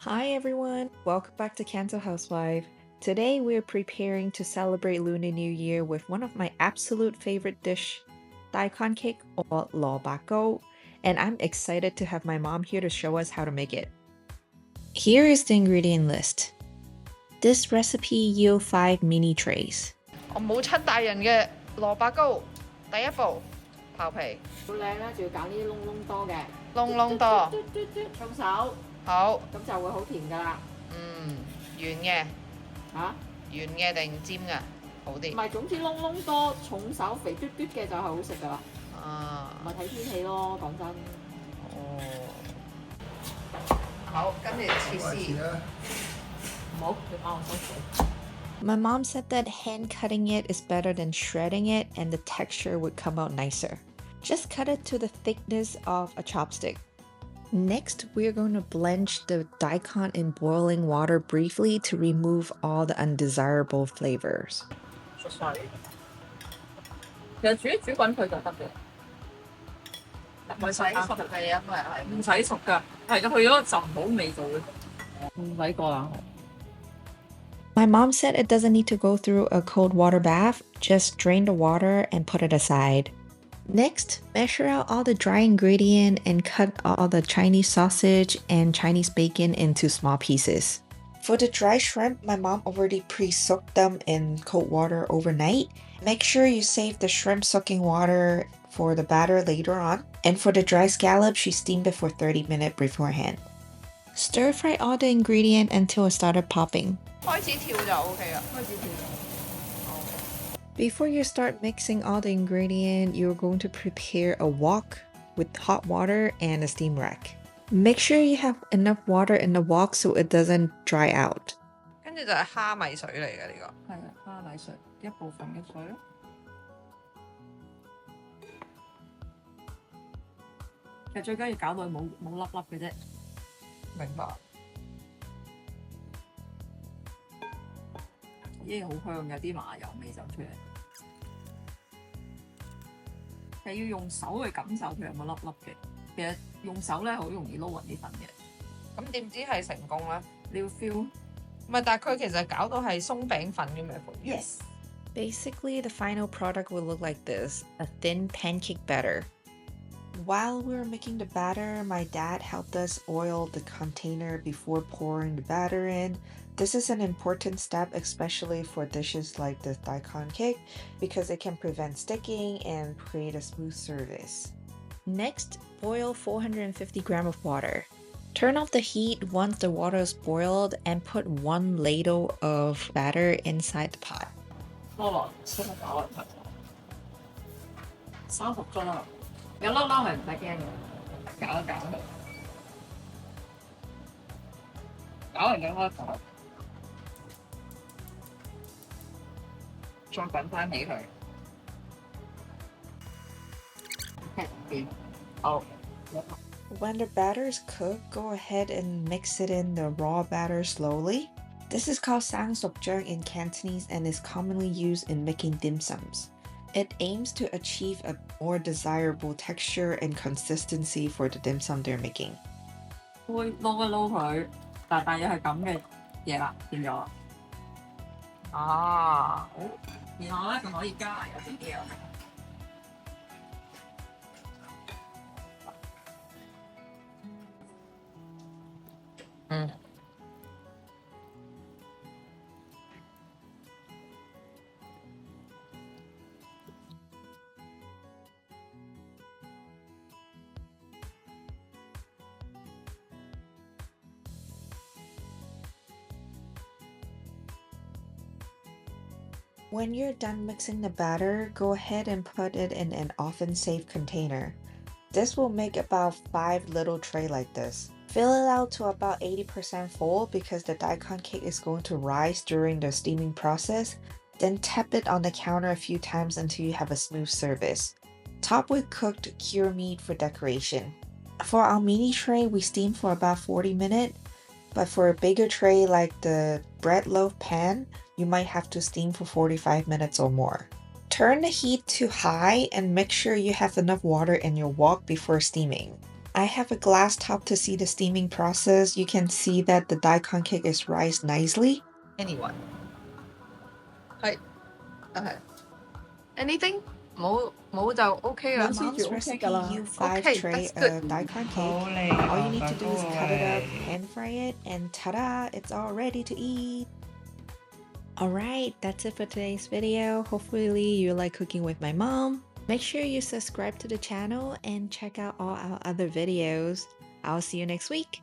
Hi everyone, welcome back to CantoHousewife. Today we're preparing to celebrate Lunar New Year with one of my absolute favorite dish, daikon cake or 蘿蔔糕, and I'm excited to have my mom here to show us how to make it. Here is the ingredient list. This recipe yields 5 mini trays. 我冇七大人嘅蘿蔔糕，第一步刨皮，好靚啦，仲要揀呢啲窿窿多嘅，窿窿多，重手，好，咁就會好甜噶啦。圓嘅，嚇？圓嘅定尖嘅好啲？唔係，總之窿窿多、重手、肥嘟嘟嘅就係好食噶啦。咪睇天氣咯，講真。哦。好，跟住切絲。唔好，你幫我收水。My mom said that hand cutting it is better than shredding it and the texture would come out nicer. Just cut it to the thickness of a chopstick. Next, we're going to blanch the daikon in boiling water briefly to remove all the undesirable flavors. 出水，其實煮滾佢就得嘅，唔使熟嘅，因為係唔使熟㗎，係去咗就唔好味道嘅，唔使過冷。My mom said it doesn't need to go through a cold water bath, just drain the water and put it aside. Next, measure out all the dry ingredient and cut all the Chinese sausage and Chinese bacon into small pieces. For the dry shrimp, my mom already pre-soaked them in cold water overnight. Make sure you save the shrimp soaking water for the batter later on. And for the dry scallop, she steamed it for 30 minutes beforehand. Stir fry all the ingredient until it started popping. 開始跳就 OK 啦。開始跳。Before you start mixing all the ingredient, you're going to prepare a wok with hot water and a steam rack. Make sure you have enough water in the wok so it doesn't dry out. 跟住就係蝦米水嚟嘅呢個。係啊，蝦米水一部分嘅水咯。其實最緊要搞到佢冇粒粒嘅啫。明白。已經好香嘅啲麻油味就出嚟，係要用手去感受佢有冇粒粒嘅。其實用手咧好容易撈勻啲粉嘅。咁點知係成功咧？你要 feel。唔係，但係佢其實搞到係鬆餅粉咁樣。Yes. Basically, the final product will look like this, a thin pancake batter. While we were making the batter, my dad helped us oil the container before pouring the batter in. This is an important step, especially for dishes like the daikon cake, because it can prevent sticking and create a smooth surface. Next, boil 450 grams of water. Turn off the heat once the water is boiled and put 1 ladle of batter inside the pot. 菠蘿先搞勻佢，30樽啊！有粒粒係唔使驚嘅，搞一搞佢，搞完就開火，再滾翻起佢。好。When the batter is cooked, go ahead and mix it in the raw batter slowly. This is called sang-sop-jeong in Cantonese and is commonly used in making dim sums. It aims to achieve a more desirable texture and consistency for the dim sum they're making. 會撈一撈佢，但係又係咁嘅嘢啦，變咗。好，然後咧仲可以加埋有啲嘢。When you're done mixing the batter, go ahead and put it in an oven-safe container. This will make about 5 little trays like this. Fill it out to about 80% full because the daikon cake is going to rise during the steaming process. Then tap it on the counter a few times until you have a smooth surface. Top with cooked cured meat for decoration. For our mini tray, we steam for about 40 minutes. But for a bigger tray like the bread loaf pan, you might have to steam for 45 minutes or more. Turn the heat to high and make sure you have enough water in your wok before steaming. I have a glass top to see the steaming process. You can see that the daikon cake is rised nicely. Anyone? 係，anything？冇就 OK 啦。Mom's recipe you 5 Okay, tray that's good. of daikon cake. 好嚟 All you need to do is 蘿蔔糕 cut it up, 嚟 pan fry it, and ta-da! It's all ready to eat. Alright, that's it for today's video. Hopefully you like cooking with my mom. Make sure you subscribe to the channel and check out all our other videos. I'll see you next week.